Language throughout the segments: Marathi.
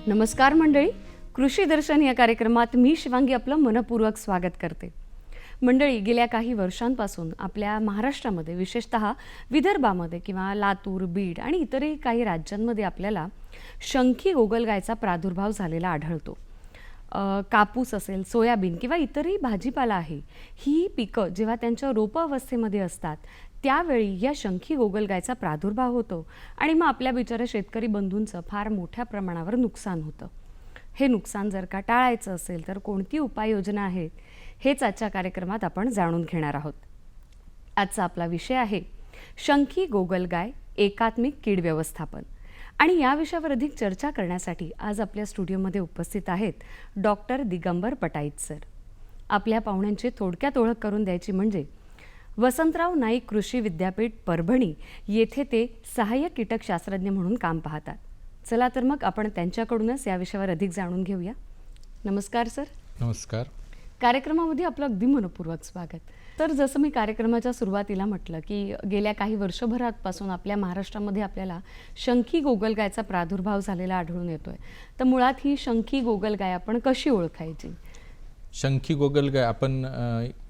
नमस्कार मंडळी, कृषी दर्शन या कार्यक्रमात मी शिवांगी आपलं मनपूर्वक स्वागत करते. मंडळी, गेल्या काही वर्षांपासून आपल्या महाराष्ट्रामध्ये, विशेषतः विदर्भामध्ये किंवा लातूर, बीड आणि इतरही काही राज्यांमध्ये आपल्याला शंखी गोगलगायचा प्रादुर्भाव झालेला आढळतो. कापूस असेल, सोयाबीन किंवा इतरही भाजीपाला आहे, ही पिकं जेव्हा त्यांच्या रोपावस्थेमध्ये असतात त्यावेळी या शंखी गोगलगायचा प्रादुर्भाव होतो आणि मग आपल्या बिचाऱ्या शेतकरी बंधूंचं फार मोठ्या प्रमाणावर नुकसान होतं. हे नुकसान जर का टाळायचं असेल तर कोणती उपाययोजना आहेत, हेच आजच्या कार्यक्रमात आपण जाणून घेणार आहोत. आजचा आपला विषय आहे शंखी गोगलगाय एकात्मिक कीड व्यवस्थापन. आणि या विषयावर अधिक चर्चा करण्यासाठी आज आपल्या स्टुडिओमध्ये उपस्थित आहेत डॉक्टर दिगंबर पटाईत सर. आपल्या पाहुण्यांची थोडक्यात ओळख करून द्यायची म्हणजे वसंतराव नाईक कृषी विद्यापीठ परभणी येथे ते सहाय्यक कीटकशास्त्रज्ञ म्हणून काम पाहतात. चला तर मग आपण त्यांच्याकडूनच या विषयावर अधिक जाणून घेऊया. नमस्कार सर. नमस्कार. कार्यक्रमामध्ये आपलं अगदी मनपूर्वक स्वागत. तर जसं मी कार्यक्रमाच्या सुरुवातीला म्हटलं की गेल्या काही वर्षभरापासून आपल्या महाराष्ट्रामध्ये आपल्याला शंखी गोगलगायचा प्रादुर्भाव झालेला आढळून येतोय. तर मुळात ही शंखी गोगलगाय आपण कशी ओळखायची? शंखी गोगलगाय आपण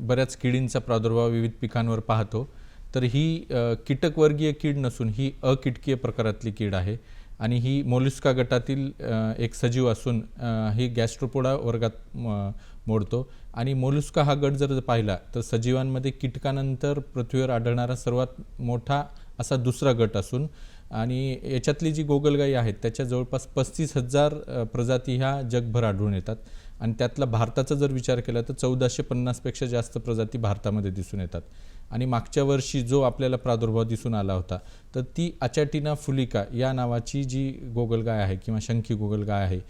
बऱ्याच किडींचा प्रादुर्भाव विविध पिकांवर पाहतो. तर ही कीटकवर्गीय कीड नसून ही अकीटकीय प्रकारातली कीड आहे आणि ही मोलस्का गटातील एक सजीव असून ही गॅस्ट्रोपोडा वर्गात मोडतो. आणि मोलस्का हा गट जर पाहिला तर सजीवांमध्ये कीटकानंतर पृथ्वीवर आढळणारा सर्वात मोठा असा दुसरा गट असून आणि याच्यातली जी गोगलगायी आहेत त्याच्या जवळपास 35,000 प्रजाती ह्या जगभर आढळून येतात. आणि त्यातला भारताचा जर विचार केला तर 1450पेक्षा जास्त प्रजाती भारतामध्ये दिसून येतात. आणि मागच्या वर्षी जो आपल्याला प्रादुर्भाव दिसून आला होता तर ती अचॅटिना फुलिका या नावाची जी गोगलगाय आहे किंवा शंखी गोगलगाय आहे,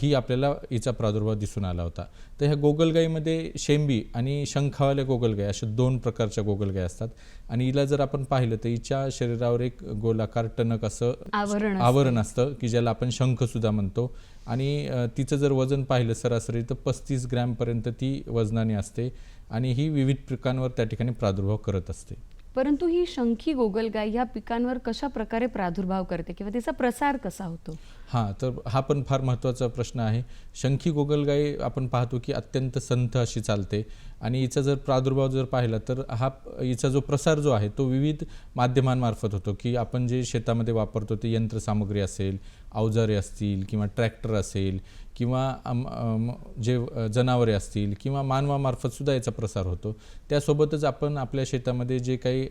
ही आपल्याला हिचा प्रादुर्भाव दिसून आला होता. तर ह्या गोगलगाईमध्ये शेंबी आणि शंखावाल्या गोगलगाय अशा दोन प्रकारच्या गोगलगाय असतात. आणि हिला जर आपण पाहिलं तर हिच्या शरीरावर एक गोलाकार टणक असं आवरण असतं की ज्याला आपण शंखसुद्धा म्हणतो. आणि तिचं जर वजन पाहिलं सरासरी तर 35 ग्रॅमपर्यंत ती वजनाने असते आणि ही विविध पिकांवर त्या ठिकाणी प्रादुर्भाव करत असते. परंतु ही शंखी गोगलगाय या पिकांवर कशा प्रकारे प्रादुर्भाव करते किंवा तिचा प्रसार कसा होतो? हां, तर हा पण फार महत्त्वाचा प्रश्न आहे. शंखी गोगलगाई आपण पाहतो की अत्यंत संथ अशी चालते आणि हिचा जर प्रादुर्भाव जर पाहिला तर हिचा जो प्रसार जो आहे तो विविध माध्यमांमार्फत होतो की आपण जे शेतामध्ये वापरतो ते यंत्रसामुग्री असेल, अवजारे असतील किंवा ट्रॅक्टर असेल किंवा जे जनावरे असतील किंवा मानवामार्फत सुद्धा याचा प्रसार होतो. त्यासोबतच आपण आपल्या शेतामध्ये जे काही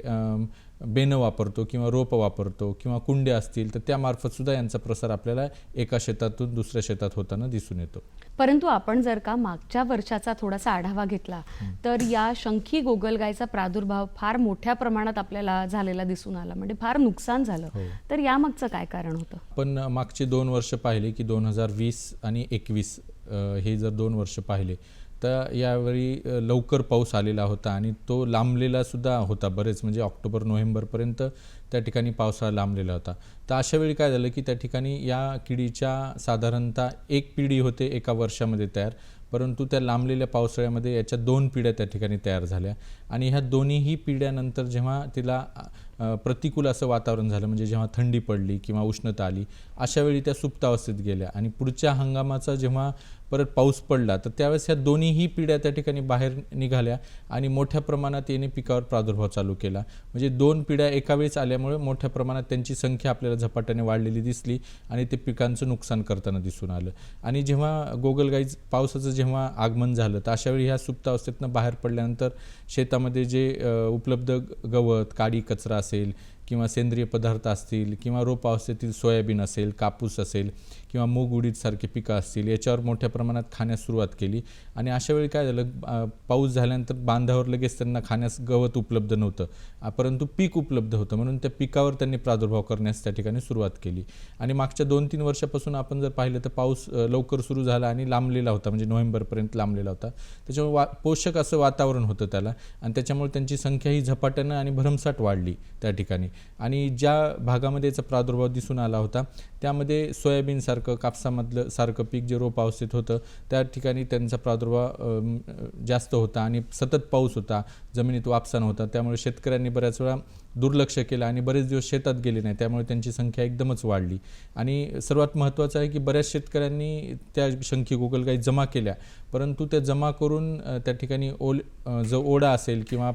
बेनं वापरतो किंवा रोपं वापरतो किंवा कुंड्या असतील तर त्यामार्फत सुद्धा यांचा प्रसार आपल्याला एका शेतातून दुसऱ्या शेतात होताना दिसून येतो. परंतु आपण जर का मागच्या वर्षाचा थोडासा आढावा घेतला तर या शंखी गोगलगायचा प्रादुर्भाव फार मोठ्या प्रमाणात आपल्याला झालेला दिसून आला, म्हणजे फार नुकसान झालं. तर यामागचं काय कारण होतं? पण मागचे 2 वर्ष पाहिले की 2020 आणि 21 हे जर 2 वर्ष पाहिले तर यावेळी लवकर पाऊस आलेला होता आणि तो लांबलेला सुद्धा होता बरेच, म्हणजे ऑक्टोबर-नोव्हेंबरपर्यंत त्या ठिकाणी पावसाळा लांबलेला होता. तर अशा वेळी काय झालं की त्या ठिकाणी या किडीच्या साधारणतः एक पिढी होते एका वर्षामध्ये तयार, परंतु त्या लांबलेल्या पावसाळ्यामध्ये याच्या 2 पिढ्या त्या ठिकाणी तयार झाल्या. आणि ह्या दोन्हीही पिढ्यानंतर जेव्हा तिला प्रतिकूल असं वातावरण झालं, म्हणजे जेव्हा थंडी पडली किंवा उष्णता आली, अशा वेळी त्या सुप्तावस्थेत गेल्या. आणि पुढच्या हंगामाचा जेव्हा परत पाऊस पडला तर त्यावेळेस ह्या दोन्हीही पिढ्या त्या ठिकाणी बाहेर निघाल्या आणि मोठ्या प्रमाणात याने पिकावर प्रादुर्भाव चालू केला. म्हणजे 2 पिढ्या एका वेळेस आल्यामुळे मोठ्या प्रमाणात त्यांची संख्या आपल्याला झपाट्याने वाढलेली दिसली आणि ते पिकांचं नुकसान करताना दिसून आलं. आणि जेव्हा गोगलगाई पावसाचं जेव्हा आगमन झालं तर अशावेळी ह्या सुप्तावस्थेतनं बाहेर पडल्यानंतर शेतामध्ये जे उपलब्ध गवत, काडी कचरा असेल किंवा सेंद्रिय पदार्थ असतील किंवा रोपावस्थेतील सोयाबीन असेल, कापूस असेल किंवा मूग उडीद सारखे पिकं असतील याच्यावर मोठ्या प्रमाणात खाण्यास सुरुवात केली. आणि अशा वेळी काय झालं, पाऊस झाल्यानंतर बांधावर लगेच त्यांना खाण्यास गवत उपलब्ध नव्हतं, परंतु पीक उपलब्ध होतं, म्हणून त्या पिकावर त्यांनी प्रादुर्भाव करण्यास त्या ठिकाणी सुरुवात केली. आणि मागच्या 2-3 वर्षापासून आपण जर पाहिलं तर पाऊस लवकर सुरू झाला आणि लांबलेला होता, म्हणजे नोव्हेंबरपर्यंत लांबलेला होता. त्याच्यामुळे पोषक असं वातावरण होतं त्याला, आणि त्याच्यामुळे त्यांची संख्या ही झपाट्यानं आणि भरमसाठ वाढली त्या ठिकाणी. आणि ज्या भागामध्ये याचा प्रादुर्भाव दिसून आला होता त्यामध्ये सोयाबीनसारखं, कापसामधलं सारखं पीक जे रोप अवस्थेत होतं त्या ठिकाणी त्यांचा प्रादुर्भाव जास्त होता, आणि सतत पाऊस होता, जमिनीत वापसा नव्हता. त्यामुळे शेतकऱ्यांनी बऱ्याच वेळा दुर्लक्ष केलं आणि बरेच दिवस शेतात गेले नाही, त्यामुळे त्यांची संख्या एकदमच वाढली. आणि सर्वात महत्त्वाचं आहे की बऱ्याच शेतकऱ्यांनी त्या शंखी गोगलगाई जमा केल्या, परंतु त्या जमा करून त्या ठिकाणी जो ओढा असेल किंवा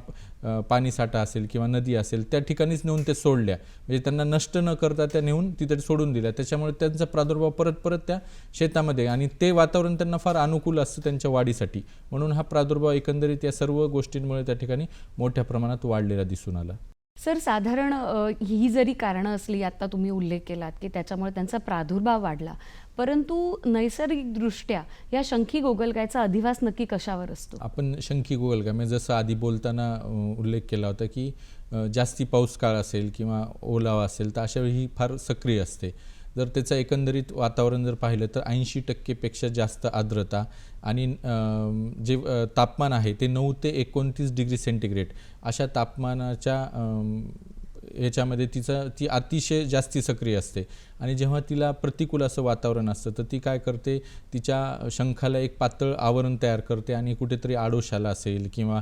पाणीसाठा असेल किंवा नदी असेल त्या ठिकाणीच नेऊन ते सोडल्या, म्हणजे त्यांना नष्ट न करता त्या नेऊन तिथे सोडून दिल्या. त्याच्यामुळे त्यांचा प्रादुर्भाव परत त्या शेतामध्ये, आणि ते वातावरण त्यांना फार अनुकूल असतं त्यांच्या वाढीसाठी, म्हणून हा प्रादुर्भाव एकंदरीत या सर्व गोष्टींमुळे त्या ठिकाणी मोठ्या प्रमाणात वाढलेला दिसून आला. सर, साधारण ही जरी कारणं असली, आत्ता तुम्ही उल्लेख केलात की त्याच्यामुळे त्यांचा प्रादुर्भाव वाढला, परंतु नैसर्गिकदृष्ट्या या शंखी गोगलगायचा अधिवास नक्की कशावर असतो? आपण शंखी गोगलगाय म्हणजे जसं आधी बोलताना उल्लेख केला होता की जास्ती पाऊस काळ असेल किंवा ओलावा असेल तर अशा वेळी ही फार सक्रिय असते. जर त्याचं एकंदरीत वातावरण जर पाहिलं तर 80% जास्त आर्द्रता आणि जे तापमान आहे ते 9 ते 29 डिग्री सेंटीग्रेड अशा तापमानाच्या याच्यामध्ये ती अतिशय जास्ती सक्रिय असते. आणि जेव्हा तिला प्रतिकूल असं वातावरण असतं तर ती काय करते, तिच्या शंखाला एक पातळ आवरण तयार करते आणि कुठेतरी आडोशाला असेल किंवा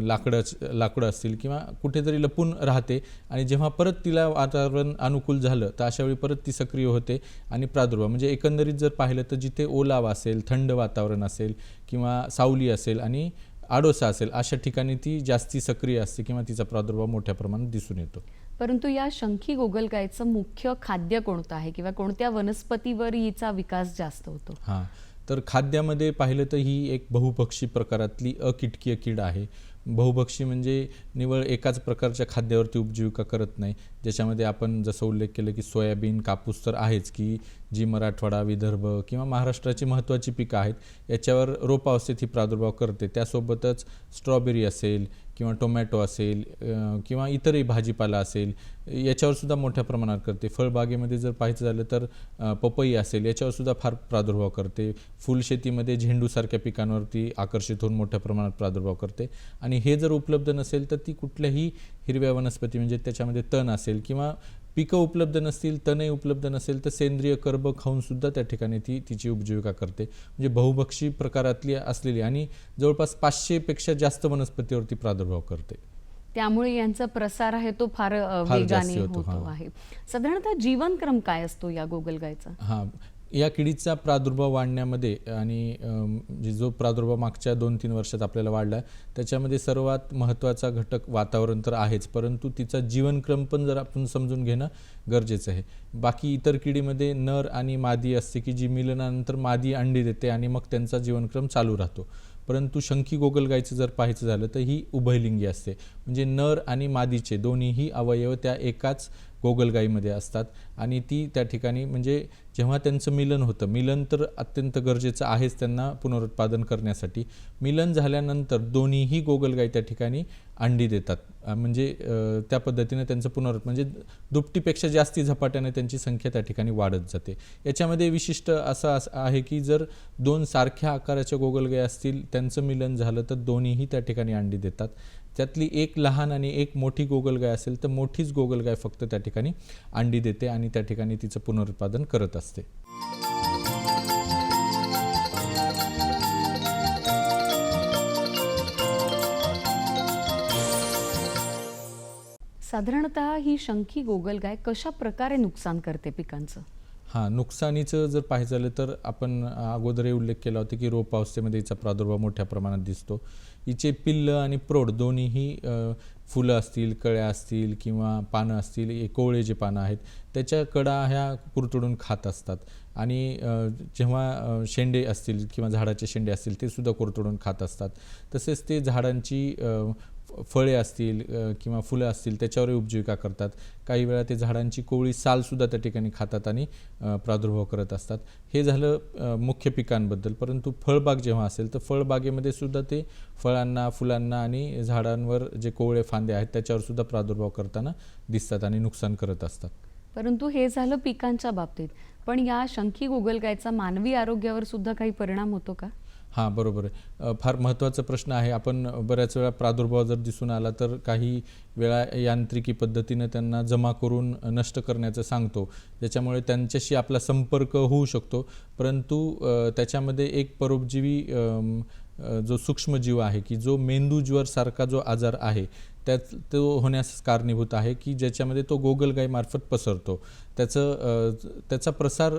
लाकडं असतील किंवा कुठेतरी लपून राहते. आणि जेव्हा परत तिला वातावरण अनुकूल झालं तर अशा वेळी परत ती सक्रिय होते आणि प्रादुर्भाव, म्हणजे एकंदरीत जर पाहिलं तर जिथे ओलावा असेल, थंड वातावरण असेल किंवा सावली असेल आणि आडोसा असेल अशा ठिकाणी ती जास्ती सक्रिय असते किंवा तिचा प्रादुर्भाव मोठ्या प्रमाणात दिसून येतो. परंतु या शंखी गोगलगायचं मुख्य खाद्य कोणतं आहे किंवा कोणत्या वनस्पतीवर हिचा विकास जास्त होतो? हां, तर खाद्यामध्ये पाहिलं तर ही एक बहुभक्षी प्रकारातली अकिटकीय कीड आहे. बहुभक्षी म्हणजे निव्वळ एकाच प्रकारच्या खाद्यावरती उपजीविका करत नाही, ज्याच्यामध्ये आपण जसं उल्लेख केलं की सोयाबीन, कापूस तर आहेच, की जी मराठवाडा, विदर्भ किंवा महाराष्ट्राची महत्त्वाची पिकं आहेत याच्यावर रोपावस्थेत ही प्रादुर्भाव करते. त्यासोबतच स्ट्रॉबेरी असेल किंवा टोमॅटो असेल किंवा इतरही भाजीपाला असेल याच्यावरसुद्धा मोठ्या प्रमाणात करते. फळबागेमध्ये जर पाहायचं झालं तर पपई असेल याच्यावरसुद्धा फार प्रादुर्भाव करते. फुलशेतीमध्ये झेंडूसारख्या पिकांवरती आकर्षित होऊन मोठ्या प्रमाणात प्रादुर्भाव करते. आणि हे जर उपलब्ध नसेल तर ती कुठल्याही हिरव्या वनस्पती म्हणजे त्याच्यामध्ये तण असेल किंवा पिकं उपलब्ध नसतील, तणही उपलब्ध नसेल तर सेंद्रिय कर्ब खाऊनसुद्धा त्या ठिकाणी ती तिची उपजीविका करते. म्हणजे बहुभक्षी प्रकारातली असलेली आणि जवळपास 500पेक्षा जास्त वनस्पतीवरती प्रादुर्भाव करते. त्यामुळे यांचा प्रसार आहे तो फार वेगाने होतो आहे. साधारणतः जीवनक्रम काय असतो या गोगलगायचा? हां, या किडीचा प्रादुर्भाव वाढण्यामध्ये आणि जो प्रादुर्भाव मागच्या 2-3 वर्षात आपल्याला वाढला त्याच्यामध्ये सर्वात महत्त्वाचा घटक वातावरण तर आहेच, परंतु तिचा जीवनक्रम पण जर आपण समजून घेणं गरजेचं आहे. बाकी इतर किडीमध्ये नर आणि मादी असते की जी मिलनानंतर मादी अंडी देते आणि मग त्यांचा जीवनक्रम चालू राहतो. परंतु शंखी गोगलगायचं जर पाहायचं झालं तर ही उभयलिंगी असते, म्हणजे नर आणि मादीचे दोन्हीही अवयव त्या एकाच गोगलगाईमध्ये असतात. आणि ती त्या ठिकाणी म्हणजे जेव्हा त्यांचं मिलन होतं, मिलन तर अत्यंत गरजेचं आहेच त्यांना पुनरुत्पादन करण्यासाठी. मिलन झाल्यानंतर दोन्हीही गोगलगाई त्या ठिकाणी अंडी देतात, म्हणजे त्या पद्धतीने त्यांचं म्हणजे दुपटीपेक्षा जास्ती झपाट्याने त्यांची संख्या त्या ठिकाणी वाढत जाते. याच्यामध्ये विशिष्ट असं आहे की जर 2 सारख्या आकाराच्या गोगलगाई असतील, त्यांचं मिलन झालं तर दोन्हीही त्या ठिकाणी अंडी देतात. त्यातली एक लहान आणि एक मोठी गोगलगाय असेल तर मोठीच गोगलगाय फक्त त्या ठिकाणी अंडी देते आणि त्या ठिकाणी तिचं पुनरुत्पादन करत असते. साधारणतः ही शंखी गोगलगाय कशा प्रकारे नुकसान करते पिकांचं? हां, नुकसानीचं जर पाहायचं झालं तर आपण अगोदरही उल्लेख केला होता की रोप अवस्थेमध्ये हिचा प्रादुर्भाव मोठ्या प्रमाणात दिसतो. हिचे पिल्लं आणि प्रौढ दोन्हीही फुलं असतील, कळ्या असतील किंवा पानं असतील, कोवळे जे पानं आहेत त्याच्या कडा ह्या कुरतडून खात असतात. आणि जेव्हा शेंडे असतील किंवा झाडाचे शेंडे असतील ते सुद्धा कुरतडून खात असतात. तसेच ते झाडांची फळे असतील किंवा फुलं असतील त्याच्यावरही उपजीविका करतात. काही वेळा ते झाडांची कोवळी सालसुद्धा त्या ठिकाणी खातात आणि प्रादुर्भाव करत असतात. हे झालं मुख्य पिकांबद्दल. परंतु फळबाग जेव्हा असेल तर फळबागेमध्ये सुद्धा ते फळांना, फुलांना आणि झाडांवर जे कोवळे फांदे आहेत त्याच्यावर सुद्धा प्रादुर्भाव करताना दिसतात आणि नुकसान करत असतात. परंतु हे झालं पिकांच्या बाबतीत, पण या शंखी गोगलगायचा मानवी आरोग्यावर सुद्धा काही परिणाम होतो का? हां, बरोबर आहे. फार महत्त्वाचा प्रश्न आहे. आपण बऱ्याच वेळा प्रादुर्भाव जर दिसून आला तर काही वेळा यांत्रिकी पद्धतीनं त्यांना जमा करून नष्ट करण्याचं सांगतो, ज्याच्यामुळे त्यांच्याशी आपला संपर्क होऊ शकतो. परंतु त्याच्यामध्ये एक परोपजीवी जो सूक्ष्मजीव आहे की जो मेंदूज्वर सारखा जो आजार आहे तो होण्यास कारणीभूत आहे की ज्याच्यामध्ये तो गोगलगायीमार्फत पसरतो. त्याचा प्रसार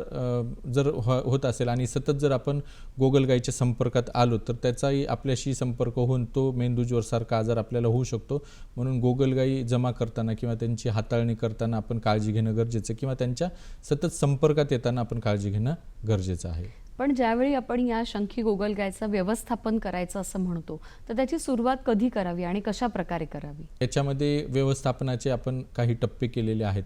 जर होत असेल आणि सतत जर आपण गोगलगायीच्या संपर्कात आलो तर त्याचाही आपल्याशी संपर्क होऊन तो मेंदूज्वर सारखा आजार आपल्याला होऊ शकतो. म्हणून गोगलगायी जमा करताना किंवा त्यांची हाताळणी करताना आपण काळजी घेणं गरजेचं, किंवा त्यांच्या सतत संपर्कात येताना आपण काळजी घेणं गरजेचं आहे. पण ज्यावेळी आपण या शंखी गोगलगायचं व्यवस्थापन करायचं असं म्हणतो, तर त्याची सुरुवात कधी करावी आणि कशा प्रकारे करावी? याच्यामध्ये व्यवस्थापनाचे आपण काही टप्पे केलेले आहेत.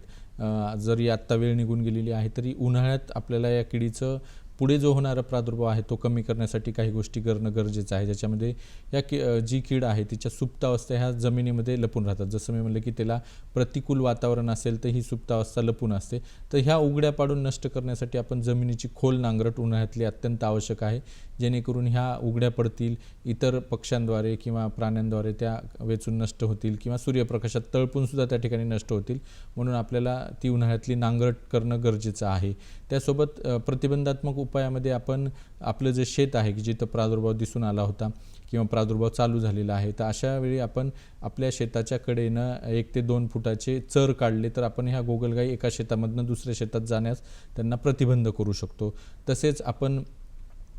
जरी आत्ता वेळ निघून गेलेली आहे तरी उन्हाळ्यात आपल्याला या किडीचं पुढे जो होणारा प्रादुर्भाव आहे तो कमी करण्यासाठी काही गोष्टी करणं गरजेचं आहे. ज्याच्यामध्ये जी कीड आहे तिच्या सुप्तावस्था ह्या जमिनीमध्ये लपून राहतात. जसं मी म्हणलं की त्याला प्रतिकूल वातावरण असेल तर ही सुप्तावस्था लपून असते. तर ह्या उघड्या पाडून नष्ट करण्यासाठी आपण जमिनीची खोल नांगरट उन्हाळ्यातली अत्यंत आवश्यक आहे, जेणेकरून ह्या उघड्या पडतील, इतर पक्ष्यांद्वारे किंवा प्राण्यांद्वारे त्या वेचून नष्ट होतील किंवा सूर्यप्रकाशात तळपून सुद्धा त्या ठिकाणी नष्ट होतील. म्हणून आपल्याला ती उन्हाळ्यातली नांगरट करणं गरजेचं आहे. त्यासोबत प्रतिबंधात्मक उपायामध्ये आपण आपलं जे शेत आहे की जिथं प्रादुर्भाव दिसून आला होता किंवा प्रादुर्भाव चालू झालेला आहे, तर अशा वेळी आपण आपल्या शेताच्या कडेनं 1 ते 2 फुटाचे चर काढले तर आपण ह्या गोगलगायी एका शेतामधनं दुसऱ्या शेतात जाण्यास त्यांना प्रतिबंध करू शकतो. तसेच आपण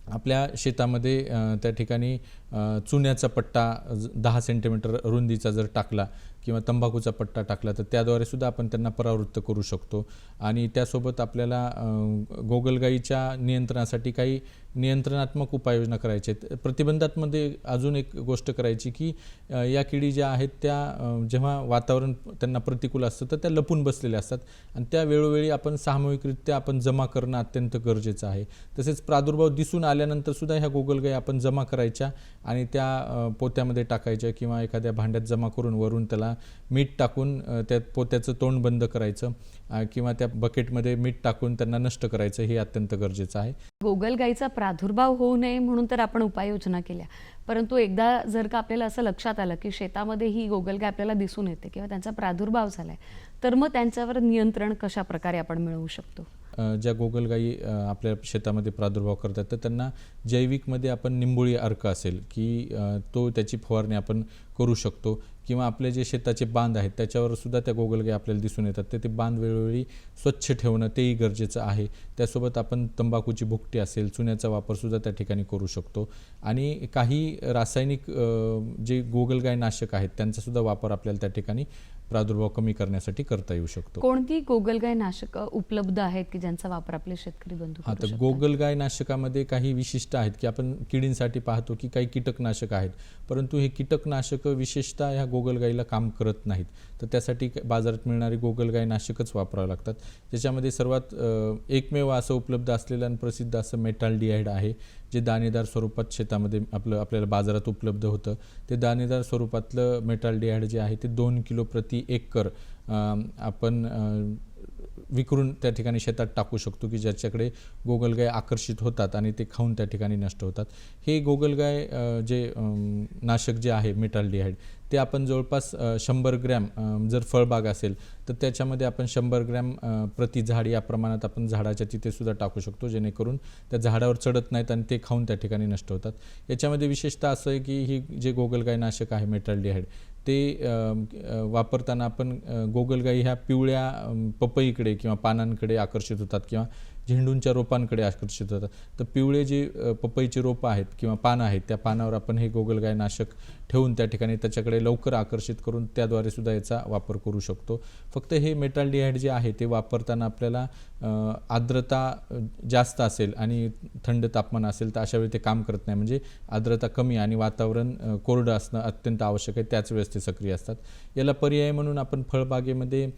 आपल्या शेतामध्ये त्या ठिकाणी चुन्याचा पट्टा 10 सेंटीमीटर रुंदीचा जर टाकला किंवा तंबाखूचा पट्टा टाकला तर त्याद्वारे सुद्धा आपण त्यांना परावृत्त करू शकतो. आणि त्यासोबत आपल्याला गोगलगायीच्या नियंत्रणासाठी काही नियंत्रणात्मक उपाययोजना करायच्या आहेत. प्रतिबंधात्मध्ये अजून एक गोष्ट करायची की या किडी ज्या आहेत त्या जेव्हा वातावरण त्यांना प्रतिकूल असतं तर त्या लपून बसलेल्या असतात आणि त्या वेळोवेळी आपण सामूहिकरित्या आपण जमा करणं अत्यंत गरजेचं आहे. तसेच प्रादुर्भाव दिसून आल्यानंतर सुद्धा ह्या गोगलगायी आपण जमा करायच्या आणि त्या पोत्यामध्ये टाकायच्या किंवा एखाद्या भांड्यात जमा करून वरून त्याला मीठ टाकून त्या पोत्याचं तोंड बंद करायचं किंवा त्या बकेटमध्ये मीठ टाकून त्यांना नष्ट करायचं, हे अत्यंत गरजेचं आहे. गोगलगायीचा प्रादुर्भाव होऊ नये म्हणून तर आपण उपाययोजना केल्या, परंतु एकदा जर का आपल्याला असं लक्षात आलं की शेतामध्ये ही गोगलगाय आपल्याला दिसून येते किंवा त्यांचा प्रादुर्भाव झालाय, तर मग त्यांच्यावर नियंत्रण कशा प्रकारे आपण मिळवू शकतो? ज्या गोगलगायी आपल्या शेतामध्ये प्रादुर्भाव करतात तर त्यांना जैविकमध्ये आपण निंबोळी अर्क असेल की त्याची फवारणी आपण करू शकतो, किंवा आपले जे शेताचे बांध आहेत त्याच्यावर सुद्धा त्या गोगलगायी आपल्याला दिसून येतात. तर ते बांध वेळोवेळी स्वच्छ ठेवणं तेही गरजेचं आहे. त्यासोबत आपण तंबाखूची भुकटी असेल, चुन्याचा वापरसुद्धा त्या ठिकाणी करू शकतो. आणि काही रासायनिक जे गोगलगाय नाशक आहेत त्यांचासुद्धा वापर आपल्याला त्या ठिकाणी प्रादुर्भाव कमी करण्यासाठी करता येऊ शकतो. कोणती गोगलगाय नाशक उपलब्ध आहेत की ज्यांचा वापर आपले शेतकरी बंधू हां, करू तर शकतात? गोगलगाय नाशकामध्ये काही विशिष्ट आहेत की आपण किडींसाठी पाहतो की काही कीटकनाशक आहेत, परंतु हे कीटकनाशक विशेषतः ह्या गोगलगायीला काम करत नाहीत. तर त्यासाठी बाजारात मिळणारी गोगलगाय नाशकच वापरावं लागतात. ज्याच्यामध्ये सर्वात एकमेव असं उपलब्ध असलेलं आणि प्रसिद्ध असं मेटाल्डिहाइड आहे, जे दाणेदार स्वरूपात शेतामध्ये आपल्याला बाजारात उपलब्ध होतं. ते दाणेदार स्वरूपातलं मेटाल्डिहाइड जे आहे ते 2 किलो प्रति एकर आपण विखरून त्या ठिकाणी शेतात टाकू शकतो की ज्याच्याकडे गोगलगाय आकर्षित होतात आणि ते खाऊन त्या ठिकाणी नष्ट होतात. हे गोगलगाय जे नाशक जे आहे मेटाल्डिहाइड ते आपण जवळपास 100 ग्रॅम जर फळबाग असेल तर त्याच्यामध्ये आपण 100 ग्रॅम प्रति झाड या प्रमाणात आपण झाडाच्या तिथे सुद्धा टाकू शकतो, जेणेकरून त्या झाडावर चढत नाहीत आणि ते खाऊन त्या ठिकाणी नष्ट होतात. याच्यामध्ये विशेषतः असं आहे की ही जे गोगलगाय नाशक आहे मेटाल्डिहाइड ते वापरताना आपण गोगलगायी ह्या पिवळ्या पपईकडे किंवा पानांकडे आकर्षित होतात किंवा झेंडूंच्या रोपांकडे आकर्षित होतात. तर पिवळे जे पपईचे रोपं आहेत किंवा पानं आहेत, त्या पानावर आपण हे गोगलगाय नाशक ठेवून त्या ठिकाणी त्याच्याकडे लवकर आकर्षित करून त्याद्वारे सुद्धा याचा वापर करू शकतो. फक्त हे मेटाल्डिहाइड जे आहे ते वापरताना आपल्याला आर्द्रता जास्त असेल आणि थंड तापमान असेल तर अशा वेळी ते काम करत नाही. म्हणजे आर्द्रता कमी आणि वातावरण कोरडं असणं अत्यंत आवश्यक आहे, त्याच वेळेस ते सक्रिय असतात. याला पर्याय म्हणून आपण फळबागेमध्ये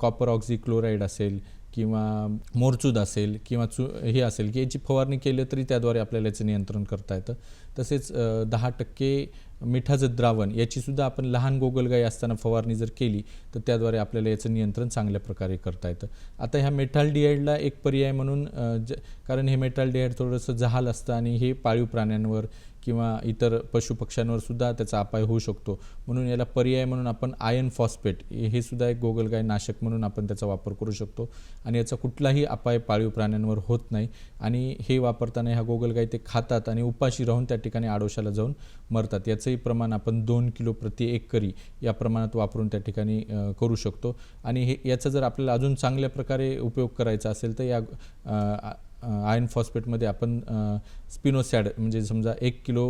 कॉपर ऑक्झीक्लोराईड असेल किंवा मोरचूद असेल किंवा हे असेल की याची फवारणी केली तरी त्याद्वारे आपल्याला याचं नियंत्रण करता येतं. तसेच 10% मिठाचं द्रावण याचीसुद्धा आपण लहान गोगलगाई असताना फवारणी जर केली तर त्याद्वारे आपल्याला याचं नियंत्रण चांगल्या प्रकारे करता येतं. आता ह्या मेटाल्डिहाइडला एक पर्याय म्हणून कारण हे मेटाल्डिहाइड थोडंसं जहाल असतं आणि हे पाळीव प्राण्यांवर किंवा इतर पशुपक्ष्यांवर सुद्धा त्याचा अपाय होऊ शकतो. म्हणून याला पर्याय म्हणून आपण आयर्न फॉस्फेट हे सुद्धा एक गोगलगाय नाशक म्हणून आपण त्याचा वापर करू शकतो आणि याचा कुठलाही अपाय पाळीव प्राण्यांवर होत नाही. आणि हे वापरताना ह्या गोगलगाई ते खातात आणि उपाशी राहून त्या ठिकाणी आडोशाला जाऊन मरतात. याचंही प्रमाण आपण 2 किलो प्रति एकरी या प्रमाणात वापरून त्या ठिकाणी करू शकतो. आणि हे याचा जर आपल्याला अजून चांगल्या प्रकारे उपयोग करायचा असेल तर या आयर्न फॉस्फेटमध्ये आपण स्पिनोसॅड म्हणजे समजा 1 किलो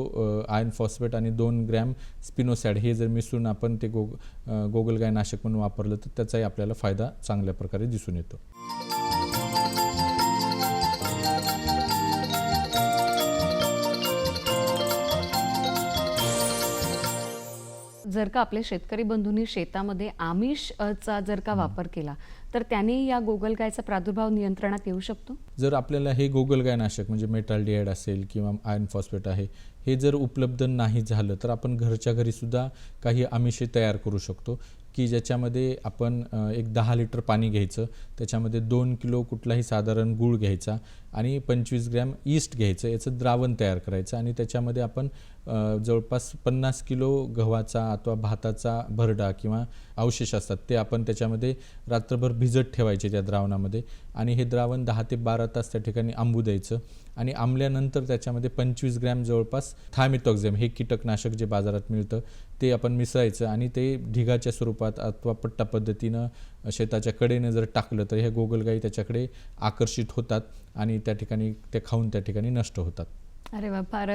आयर्न फॉस्फेट आणि 2 ग्रॅम स्पिनोसॅड हे जर मिसळून आपण ते गोगलगाय नाशक म्हणून वापरलं तर त्याचाही आपल्याला फायदा चांगल्या प्रकारे दिसून येतो. जर का आपल्या शेतकरी बंधूंनी शेतामध्ये आमिषचा जर का वापर केला तर त्याने या गोगलगायचा प्रादुर्भाव नियंत्रणात येऊ शकतो. जर आपल्याला हे गोगलगाय नाशक म्हणजे मेटाल्डिहाइड असेल किंवा आयर्न फॉस्फेट आहे हे जर उपलब्ध नाही झालं तर आपण घरच्या घरीसुद्धा काही आमिषे तयार करू शकतो की ज्याच्यामध्ये आपण एक 10 लिटर पाणी घ्यायचं, त्याच्यामध्ये 2 किलो कुठलाही साधारण गूळ घ्यायचा आणि 25 ग्रॅम ईस्ट घ्यायचं, याचं द्रावण तयार करायचं आणि त्याच्यामध्ये आपण जवळपास 50 किलो गव्हाचा अथवा भाताचा भरडा किंवा अवशेष असतात ते आपण त्याच्यामध्ये रात्रभर भिजत ठेवायचे त्या द्रावणामध्ये आणि हे द्रावण 10 ते 12 तास त्या ठिकाणी आंबू द्यायचं आणि आंबल्यानंतर त्याच्यामध्ये 25 ग्रॅम जवळपास थायमिथॉक्झॅम हे कीटकनाशक जे बाजारात मिळतं ते आपण मिसळायचं आणि ते ढिगाच्या स्वरूपात अथवा पट्टा पद्धतीनं शेताच्या कडेनं जर टाकलं तर ह्या गोगलगाई त्याच्याकडे आकर्षित होतात आणि त्या ठिकाणी ते खाऊन त्या ठिकाणी नष्ट होतात. अरे वा, फार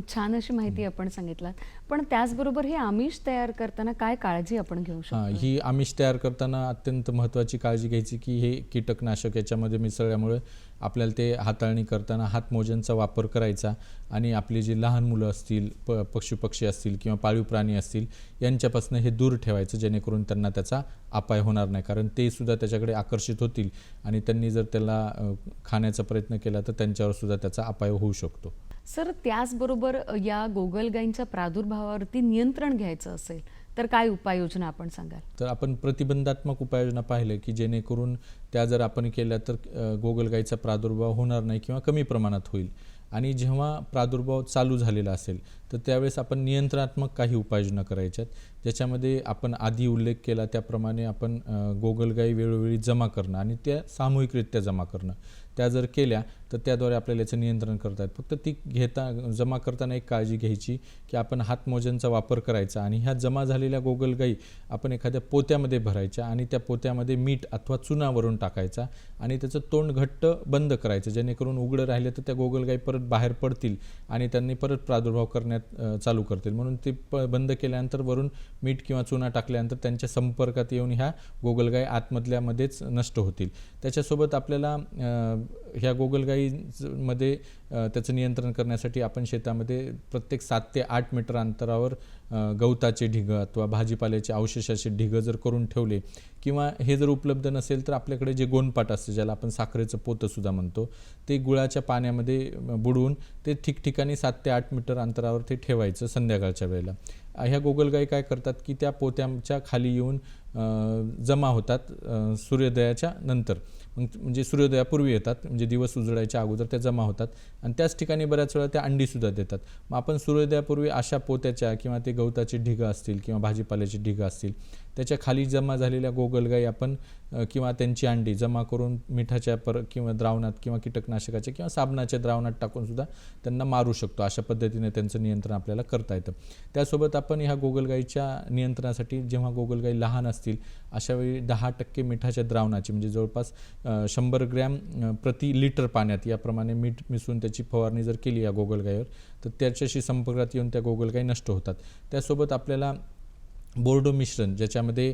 छान अशी माहिती आपण सांगितलात. पण त्याचबरोबर हे आमिष तयार करताना काय काळजी आपण घेऊ शकतो? ही आमिष तयार करताना अत्यंत महत्त्वाची काळजी घ्यायची की हे कीटकनाशक याच्यामध्ये मिसळल्यामुळे आपल्याला ते हाताळणी करताना हातमोज्यांचा वापर करायचा आणि आपली जी लहान मुलं असतील पशुपक्षी असतील किंवा पाळीव प्राणी असतील यांच्यापासून हे दूर ठेवायचं जेणेकरून त्यांना त्याचा अपाय होणार नाही. कारण ते सुद्धा त्याच्याकडे आकर्षित होतील आणि त्यांनी जर त्याला खाण्याचा प्रयत्न केला तर त्यांच्यावर सुद्धा त्याचा अपाय होऊ शकतो. सर, त्याचबरोबर या गोगलगायींच्या प्रादुर्भावावरती नियंत्रण घ्यायचं असेल तर काय उपाययोजना आपण सांगाल? तर आपण प्रतिबंधात्मक उपाययोजना पाहिल्या की जेणेकरून त्या जर आपण केल्या तर गोगलगायीचा प्रादुर्भाव होणार नाही किंवा कमी प्रमाणात होईल. आणि जेव्हा प्रादुर्भाव चालू झालेला असेल तर त्यावेळेस आपण नियंत्रणात्मक काही उपाययोजना करायच्यात, ज्याच्यामध्ये आपण आधी उल्लेख केला त्याप्रमाणे आपण गोगलगाई वेळोवेळी जमा करणं आणि त्या सामूहिकरित्या जमा करणं, त्या जर केल्या तर त्याद्वारे आपल्याला याचं नियंत्रण करता येतं. फक्त ती जमा करताना एक काळजी घ्यायची की आपण हातमोज्यांचा वापर करायचा आणि ह्या जमा झालेल्या गोगलगाई आपण एखाद्या पोत्यामध्ये भरायच्या आणि त्या पोत्यामध्ये मीठ अथवा चुना वरून टाकायचा आणि त्याचं तोंड घट्ट बंद करायचं, जेणेकरून उघडं राहिलं तर त्या गोगलगाई परत बाहेर पडतील आणि त्यांनी परत प्रादुर्भाव करण्यात चालू करतील. म्हणून ते बंद केल्यानंतर वरून मीठ किंवा चुना टाकल्यानंतर त्यांच्या संपर्कात येऊन ह्या गोगलगाई आतमधल्यामध्येच नष्ट होतील. त्याच्यासोबत आपल्याला ह्या गोगलगाईमध्ये त्याचं नियंत्रण करण्यासाठी आपण शेतामध्ये प्रत्येक 7 ते 8 मीटर अंतरावर गवताचे ढिगं अथवा भाजीपाल्याचे अवशेषाचे ढिगं जर करून ठेवले किंवा हे जर उपलब्ध नसेल तर आपल्याकडे जे गोणपाट असतं ज्याला आपण साखरेचं पोतंसुद्धा म्हणतो ते गुळाच्या पाण्यामध्ये बुडवून ते ठिकठिकाणी 7 ते 8 मीटर अंतरावर ते ठेवायचं संध्याकाळच्या वेळेला. ह्या गोगलगाई काय करतात की त्या पोत्यांच्या खाली येऊन जमा होतात सूर्योदयाच्या नंतर, म्हणजे सूर्योदयापूर्वी येतात, म्हणजे दिवस उजळायच्या अगोदर त्या जमा होतात आणि त्याच ठिकाणी बऱ्याच वेळा त्या अंडीसुद्धा देतात. मग आपण सूर्योदयापूर्वी अशा पोत्याच्या किंवा ते गवताची ढिगं असतील किंवा भाजीपाल्याची ढिगं असतील त्याच्या खाली जमा झालेल्या गोगलगायी आपण किंवा त्यांची अंडी जमा करून मिठाच्या किंवा द्रावणात किंवा कीटकनाशकाच्या किंवा साबणाच्या द्रावणात टाकून सुद्धा त्यांना मारू शकतो. अशा पद्धतीने त्यांचं नियंत्रण आपल्याला करता येतं. त्यासोबत आपण ह्या गोगलगाईच्या नियंत्रणासाठी जेव्हा गोगलगाई लहान असतील अशा वेळी 10% मिठाच्या द्रावणाची म्हणजे जवळपास 100 ग्रॅम प्रति लिटर पाण्यात याप्रमाणे मीठ मिसळून त्याची फवारणी जर केली या गोगलगाईवर तर त्याच्याशी संपर्कात येऊन त्या गोगलगाई नष्ट होतात. त्यासोबत आपल्याला बोर्डो मिश्रण ज्याच्यामध्ये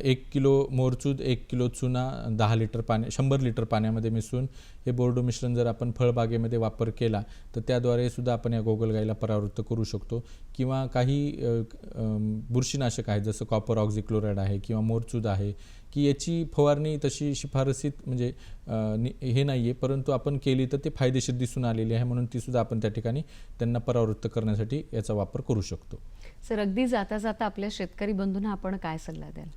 1 किलो मोरचूद 1 किलो चुना 10 लिटर पाणी 100 लिटर पाण्यामध्ये मिसळून हे बोर्डो मिश्रण जर आपण फळबागेमध्ये वापर केला तर त्याद्वारे सुद्धा आपण या गोगलगाईला परावृत्त करू शकतो. किंवा काही बुरशीनाशक आहेत जसं कॉपर ऑक्झिक्लोराइड आहे किंवा मोरचूद आहे की याची फवारणी तशी शिफारसीत म्हणजे हे नाही आहे, परंतु आपण केली तर ते फायदेशीर दिसून आलेली आहे, म्हणून तीसुद्धा आपण त्या ठिकाणी त्यांना परावृत्त करण्यासाठी याचा वापर करू शकतो. सर, अगदी जाता जाता आपल्या शेतकरी बंधूंना आपण काय सल्ला द्याल?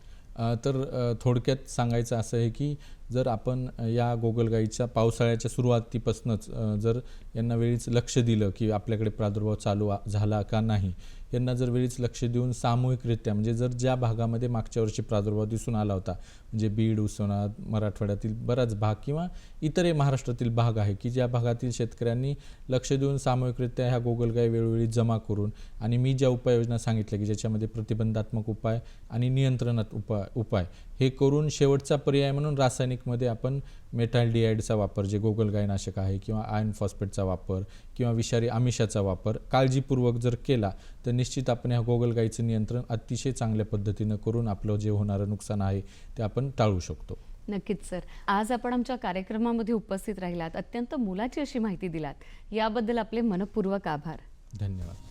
तर थोडक्यात सांगायचं असं आहे की जर आपण या गोगलगाईच्या पावसाळ्याच्या सुरुवातीपासूनच जर यांना वेळीच लक्ष दिलं की आपल्याकडे प्रादुर्भाव चालू झाला का नाही, यांना जर वेळीच लक्ष देऊन सामूहिकरित्या म्हणजे जर ज्या भागामध्ये मागच्या वर्षी प्रादुर्भाव दिसून आला होता म्हणजे बीड, उस्मानाबाद, मराठवाड्यातील बराच भाग किंवा इतरही महाराष्ट्रातील भाग आहे की ज्या भागातील शेतकऱ्यांनी लक्ष देऊन सामूहिकरित्या ह्या गोगलगाई वेळोवेळी जमा करून आणि मी ज्या उपाययोजना सांगितल्या की ज्याच्यामध्ये प्रतिबंधात्मक उपाय आणि नियंत्रणात उपाय हे करून शेवटचा पर्याय म्हणून रासायनिकमध्ये आपण मेटाल्डिहाइडचा वापर जे गोगलगायनाशक आहे किंवा आयर्न फॉस्फेटचा वापर किंवा विषारी आमिषाचा वापर काळजीपूर्वक जर केला तर निश्चित आपण ह्या गोगलगाईचं नियंत्रण अतिशय चांगल्या पद्धतीनं करून आपलं जे होणारं नुकसान आहे ते आपण टाळू शकतो. नक्कीच सर, आज आपण आमच्या कार्यक्रमामध्ये उपस्थित राहिलात, अत्यंत मोलाची अशी माहिती दिलात, याबद्दल आपले मनपूर्वक आभार. धन्यवाद.